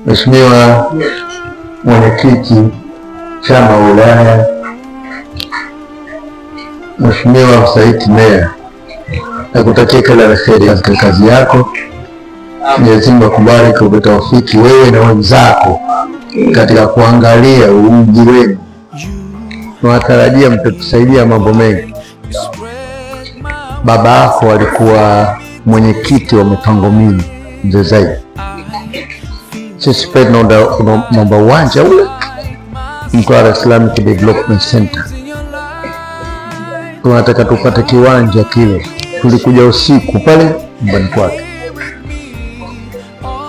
Mheshimiwa Mwenyekiti Chama Wilaya, Mheshimiwa Mstahiki Meya, nakutakia kila la heri katika kazi yako. Mwenyezi Mungu akubariki kwa taufiki wewe na wenzako katika kuangalia mji wenu. Tunatarajia mtatusaidia mambo mengi. Baba yako alikuwa mwenyekiti wa mipango mingi, Mzee Zaid. Sisi pia tunaomba uwanja ule Mtwara Islamic Development Center. Tunataka tupate kiwanja kile. Tulikuja usiku pale nyumbani kwake,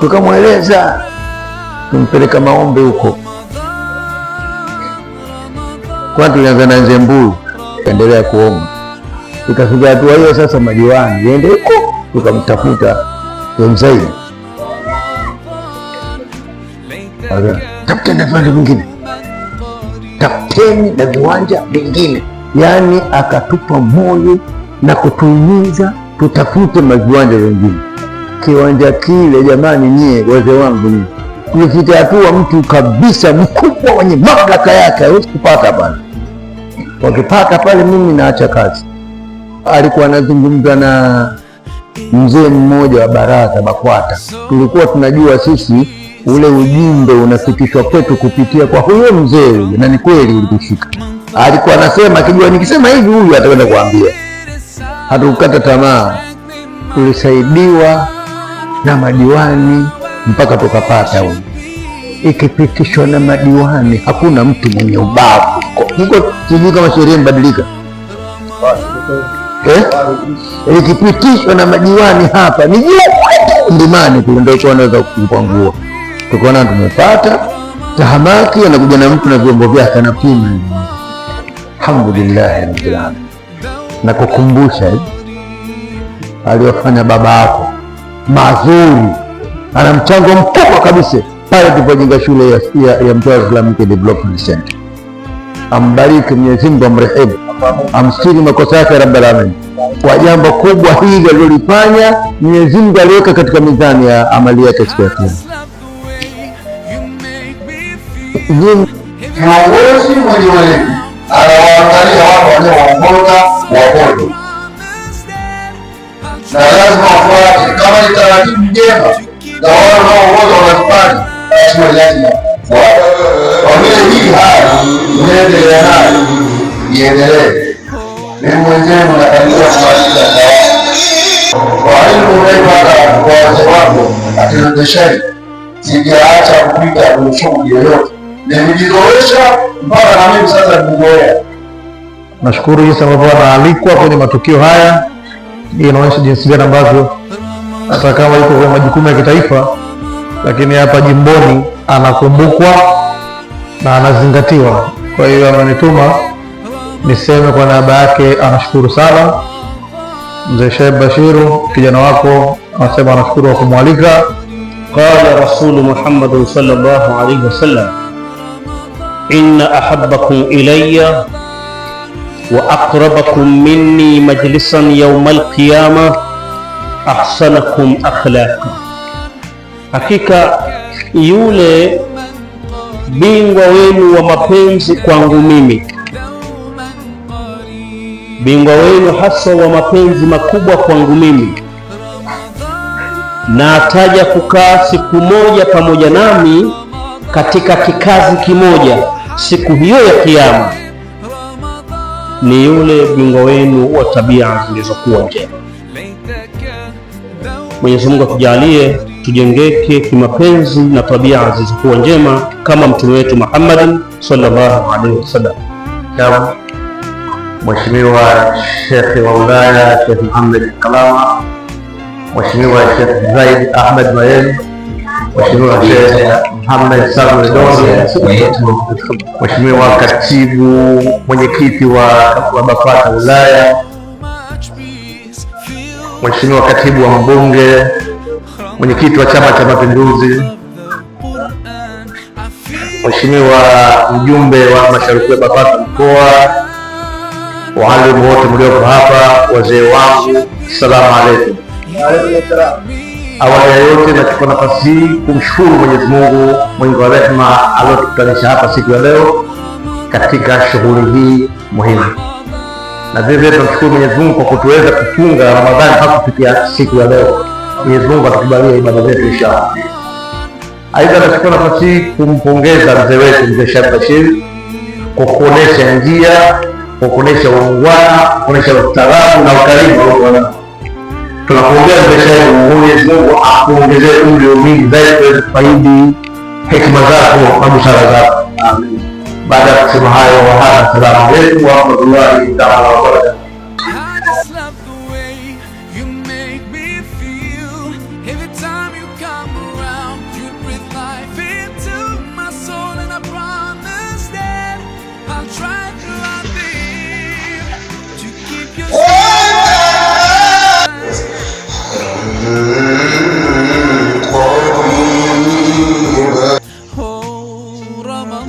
tukamweleza, tumpeleka maombi huko. Kwa tulianza na Nzembulu, endelea kuomba. Tukafika hatua hiyo sasa madiwani yende huko, tukamtafuta Mzee. Tafuteni na viwanja vingine, tafuteni na viwanja vingine. Yani akatupa moyo na kutuhimiza tutafute maviwanja vingine. Kiwanja kile jamani, nyie wazee wangu, nyie tulifika hatua mtu kabisa mkubwa mwenye mamlaka yake hawezi kupata pale. Wakipata pale mimi naacha kazi. Alikuwa anazungumza na mzee mmoja wa baraza BAKWATA. Tulikuwa tunajua sisi ule ujumbe unafikishwa kwetu kupitia kwa huyo mzee, na ni kweli ulifika. Alikuwa anasema akijua nikisema hivi huyu atakwenda kuambia. Hatukukata tamaa, tulisaidiwa na madiwani mpaka tukapata huyu. Ikipitishwa na madiwani hakuna mtu mwenye ubavu. Huko sijui kama sheria imebadilika. Ikipitishwa na madiwani hapa ni ndimani kule ndio tunaweza kupangua. Tukaona tumepata tahamaki, anakuja na mtu na vyombo vyake anapima. Alhamdulillah rabbil alamin. Na kukumbusha aliyofanya baba yako mazuri, ana mchango mkubwa kabisa pale tulipojenga shule ya Mtwara Islamic Development Center. Ambariki Mwenyezi Mungu, amrehemu, amstiri makosa yake rabbil alamin. Kwa jambo kubwa hili alilofanya, Mwenyezi Mungu aliweka katika mizani ya amali yake siku ya Kiyama. Kiongozi mwenye weledi anawaangalia watu wanaoongoza wakoje, na lazima wafuate kama ni taratibu njema na wale wanaoongoza wanafanya, basi lazima fuata. Kwa vile hii hali unaendelea nayo iendelee. Mimi mwenzenu natangia kumaliza kwa elimu unaipata kwa wazee wako akinondesheni, sijaacha kupita shughuli yoyote. Nimejizoesha mpaka na mimi sasa nimezoea. Nashukuru jinsi ambavyo anaalikwa kwenye matukio haya. Hii inaonyesha jinsi gani ambavyo hata kama yuko kwenye majukumu ya kitaifa, lakini hapa jimboni anakumbukwa na anazingatiwa. Kwa hiyo amenituma niseme kwa niaba yake anashukuru sana. Mzee Shaib Bashiru, kijana wako, anasema anashukuru kwa kumwalika. Qala Rasul Muhammad sallallahu alayhi wasallam, inna ahabbakum ilayya wa aqrabakum minni majlisan yawm al-qiyamah ahsanakum akhlaqa. Hakika yule bingwa wenu wa mapenzi kwangu mimi, bingwa wenu hasa wa mapenzi makubwa kwangu mimi, na ataja kukaa siku moja pamoja nami katika kikazi kimoja siku hiyo ya Kiyama, ni yule bingwa wenu wa tabia zilizokuwa njema. Mwenyezi Mungu atujalie tujengeke kimapenzi na tabia zilizokuwa njema kama mtume wetu Muhammad sallallahu alaihi wasallam. Mheshimiwa Sheikh wa Wilaya Sheikh Muhammad Kalama, Mheshimiwa Sheikh Zaid Ahmed Mayeni, Mheshimiwa Sheikh Muhammad Salum Doni, Mheshimiwa Katibu Mwenyekiti wa BAKWATA Wilaya, Mheshimiwa Katibu wa Mbunge, Mwenyekiti wa Chama cha Mapinduzi, Mheshimiwa Mjumbe wa Halmashauri ya BAKWATA Mkoa, walimu wote mliopo hapa, wazee wangu, assalamu alaikum. Awali ya yote, nachukua nafasi hii kumshukuru Mwenyezi Mungu mwingi wa rehema aliyotukutanisha hapa siku ya leo katika shughuli hii muhimu, na vile vile tunamshukuru Mwenyezi Mungu kwa kutuweza kufunga Ramadhani mpaka kufikia siku ya leo. Mwenyezi Mungu atukubalie ibada zetu inshallah. Aidha, nachukua nafasi hii kumpongeza mzee wetu Mzee Sharif Bashir kwa kuonesha njia, kwa kuonesha uungwana, kuonesha ustaarabu na ukarimu. Tunakuombea Mzee Sharif, Mwenyezi Mungu akuongezee umri mingi zaidi kuweza kufaidi hekima zako na busara zako. Amin. Baada ya kusema hayo, assalamu alaykum wa rahmatullahi ta'ala wa barakatuh.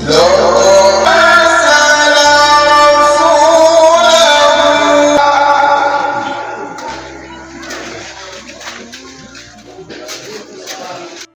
No.